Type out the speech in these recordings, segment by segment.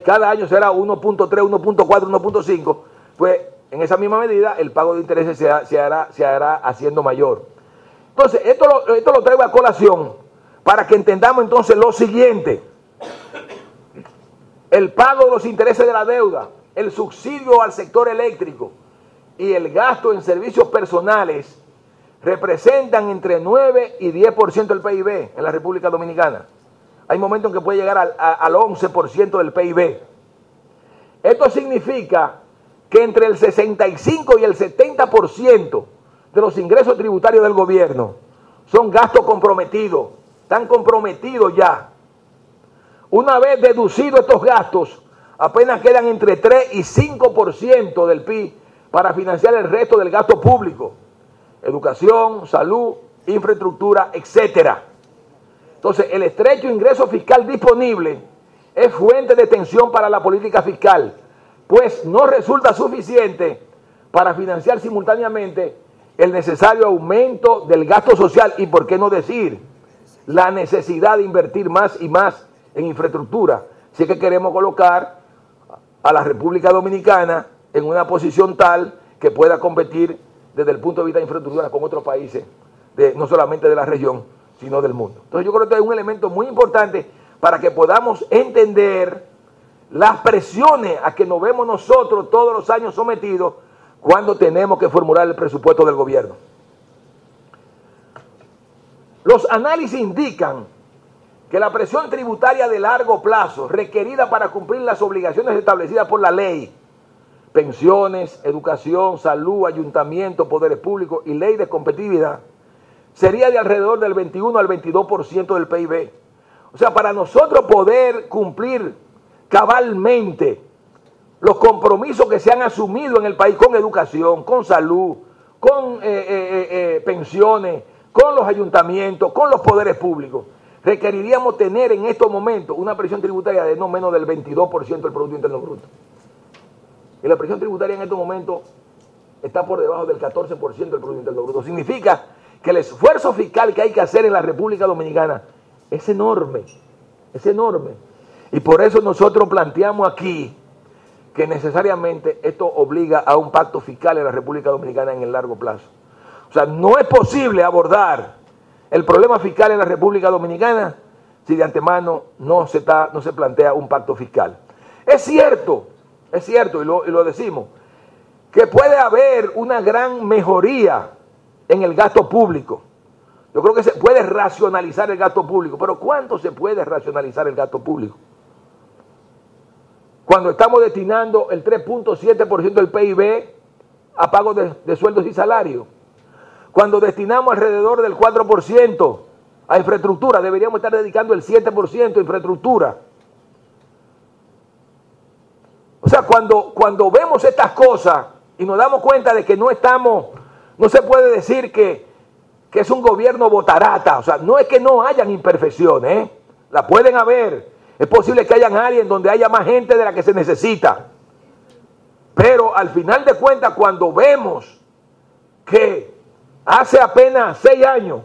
cada año será 1.3, 1.4, 1.5, pues en esa misma medida el pago de intereses se hará haciendo mayor. Entonces, esto lo traigo a colación para que entendamos entonces lo siguiente. El pago de los intereses de la deuda, el subsidio al sector eléctrico y el gasto en servicios personales representan entre 9 y 10% del PIB en la República Dominicana. Hay momentos en que puede llegar al 11% del PIB. Esto significa que entre el 65 y el 70% de los ingresos tributarios del gobierno son gastos comprometidos, están comprometidos ya. Una vez deducidos estos gastos, apenas quedan entre 3 y 5% del PIB para financiar el resto del gasto público, educación, salud, infraestructura, etcétera. Entonces, el estrecho ingreso fiscal disponible es fuente de tensión para la política fiscal, pues no resulta suficiente para financiar simultáneamente el necesario aumento del gasto social y, por qué no decir, la necesidad de invertir más y más en infraestructura, si es que queremos colocar a la República Dominicana en una posición tal que pueda competir desde el punto de vista de infraestructura con otros países, no solamente de la región, sino del mundo. Entonces yo creo que es un elemento muy importante para que podamos entender las presiones a que nos vemos nosotros todos los años sometidos cuando tenemos que formular el presupuesto del gobierno. Los análisis indican que la presión tributaria de largo plazo requerida para cumplir las obligaciones establecidas por la ley, pensiones, educación, salud, ayuntamiento, poderes públicos y ley de competitividad, sería de alrededor del 21 al 22% del PIB. O sea, para nosotros poder cumplir cabalmente los compromisos que se han asumido en el país con educación, con salud, con pensiones, con los ayuntamientos, con los poderes públicos, requeriríamos tener en estos momentos una presión tributaria de no menos del 22% del Producto Interno Bruto. Y la presión tributaria en estos momentos está por debajo del 14% del Producto Interno Bruto. Significa que el esfuerzo fiscal que hay que hacer en la República Dominicana es enorme, es enorme. Y por eso nosotros planteamos aquí que necesariamente esto obliga a un pacto fiscal en la República Dominicana en el largo plazo. O sea, no es posible abordar el problema fiscal en la República Dominicana si de antemano no se plantea un pacto fiscal. Es cierto, y lo decimos, que puede haber una gran mejoría en el gasto público. Yo creo que se puede racionalizar el gasto público, pero ¿cuánto se puede racionalizar el gasto público? Cuando estamos destinando el 3.7% del PIB a pago de sueldos y salarios. Cuando destinamos alrededor del 4% a infraestructura, deberíamos estar dedicando el 7% a infraestructura. O sea, cuando vemos estas cosas y nos damos cuenta de que no se puede decir que es un gobierno botarata. O sea, no es que no hayan imperfecciones, la pueden haber. Es posible que hayan áreas donde haya más gente de la que se necesita. Pero al final de cuentas, cuando vemos que hace apenas 6 años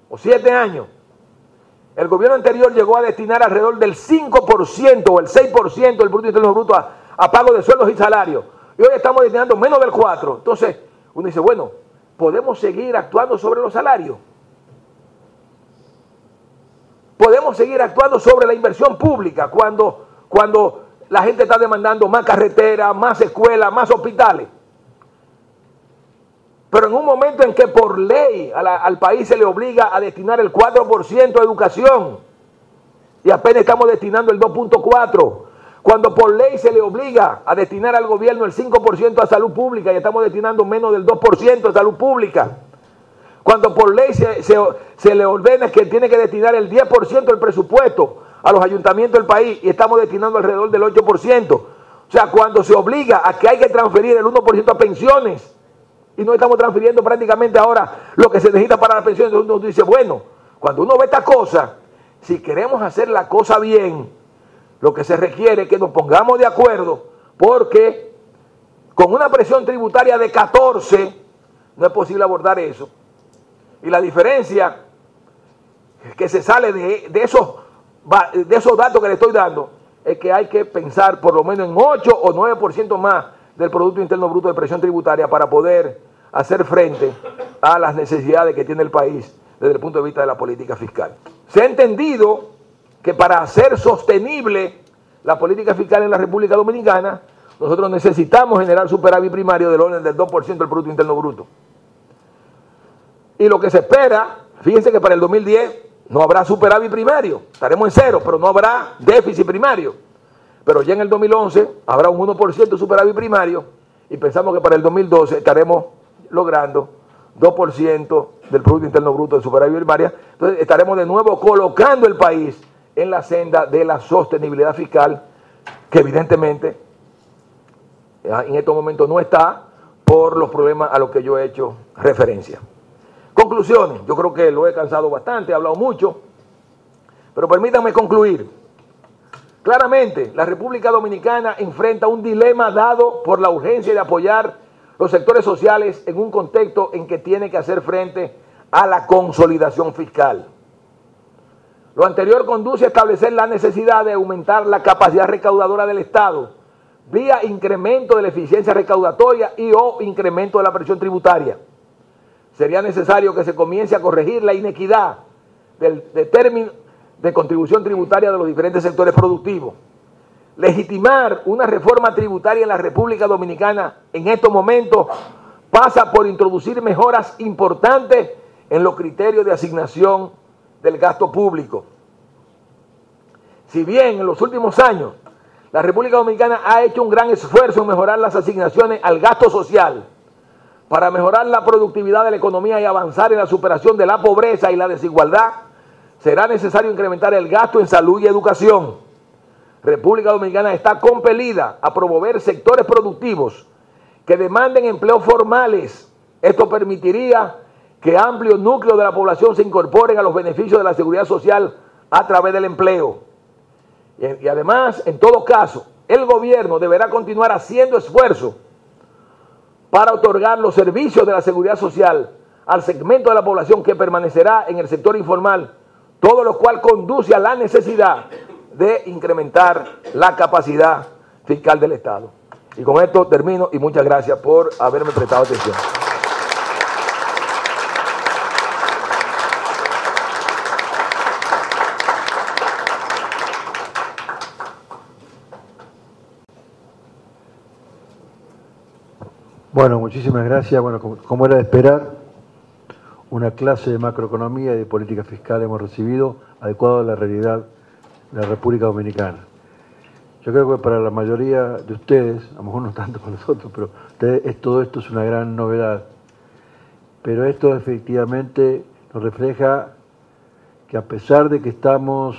o 7 años, el gobierno anterior llegó a destinar alrededor del 5% o el 6% del Producto Interno Bruto a pago de sueldos y salarios. Y hoy estamos destinando menos del 4%. Entonces, uno dice, bueno, ¿podemos seguir actuando sobre los salarios? Podemos seguir actuando sobre la inversión pública cuando la gente está demandando más carreteras, más escuelas, más hospitales. Pero en un momento en que por ley al país se le obliga a destinar el 4% a educación y apenas estamos destinando el 2.4%, cuando por ley se le obliga a destinar al gobierno el 5% a salud pública y estamos destinando menos del 2% a salud pública, cuando por ley se le ordena que tiene que destinar el 10% del presupuesto a los ayuntamientos del país y estamos destinando alrededor del 8%. O sea, cuando se obliga a que hay que transferir el 1% a pensiones y no estamos transfiriendo prácticamente ahora lo que se necesita para las pensiones, uno dice, bueno, cuando uno ve esta cosa, si queremos hacer la cosa bien, lo que se requiere es que nos pongamos de acuerdo, porque con una presión tributaria de 14 no es posible abordar eso. Y la diferencia que se sale de esos datos que le estoy dando es que hay que pensar por lo menos en 8 o 9% más del Producto Interno Bruto de presión tributaria para poder hacer frente a las necesidades que tiene el país desde el punto de vista de la política fiscal. Se ha entendido que para hacer sostenible la política fiscal en la República Dominicana, nosotros necesitamos generar superávit primario del orden del 2% del Producto Interno Bruto. Y lo que se espera, fíjense que para el 2010 no habrá superávit primario, estaremos en cero, pero no habrá déficit primario. Pero ya en el 2011 habrá un 1% de superávit primario y pensamos que para el 2012 estaremos logrando 2% del Producto Interno Bruto de superávit primaria. Entonces estaremos de nuevo colocando el país en la senda de la sostenibilidad fiscal, que evidentemente en estos momentos no está por los problemas a los que yo he hecho referencia. Conclusiones, yo creo que lo he cansado bastante, he hablado mucho, pero permítanme concluir. Claramente, la República Dominicana enfrenta un dilema dado por la urgencia de apoyar los sectores sociales en un contexto en que tiene que hacer frente a la consolidación fiscal. Lo anterior conduce a establecer la necesidad de aumentar la capacidad recaudadora del Estado vía incremento de la eficiencia recaudatoria y o incremento de la presión tributaria. Sería necesario que se comience a corregir la inequidad de término de contribución tributaria de los diferentes sectores productivos. Legitimar una reforma tributaria en la República Dominicana en estos momentos pasa por introducir mejoras importantes en los criterios de asignación del gasto público. Si bien en los últimos años la República Dominicana ha hecho un gran esfuerzo en mejorar las asignaciones al gasto social para mejorar la productividad de la economía y avanzar en la superación de la pobreza y la desigualdad, será necesario incrementar el gasto en salud y educación. República Dominicana está compelida a promover sectores productivos que demanden empleos formales. Esto permitiría que amplios núcleos de la población se incorporen a los beneficios de la seguridad social a través del empleo. Y además, en todo caso, el gobierno deberá continuar haciendo esfuerzos para otorgar los servicios de la seguridad social al segmento de la población que permanecerá en el sector informal, todo lo cual conduce a la necesidad de incrementar la capacidad fiscal del Estado. Y con esto termino y muchas gracias por haberme prestado atención. Bueno, muchísimas gracias. Bueno, como era de esperar, una clase de macroeconomía y de política fiscal hemos recibido adecuado a la realidad de la República Dominicana. Yo creo que para la mayoría de ustedes, a lo mejor no tanto para nosotros, pero todo esto es una gran novedad. Pero esto efectivamente nos refleja que a pesar de que estamos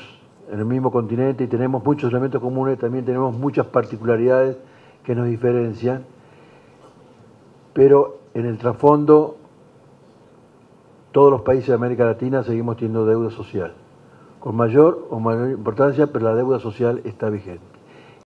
en el mismo continente y tenemos muchos elementos comunes, también tenemos muchas particularidades que nos diferencian. Pero en el trasfondo, todos los países de América Latina seguimos teniendo deuda social, con mayor o menor importancia, pero la deuda social está vigente.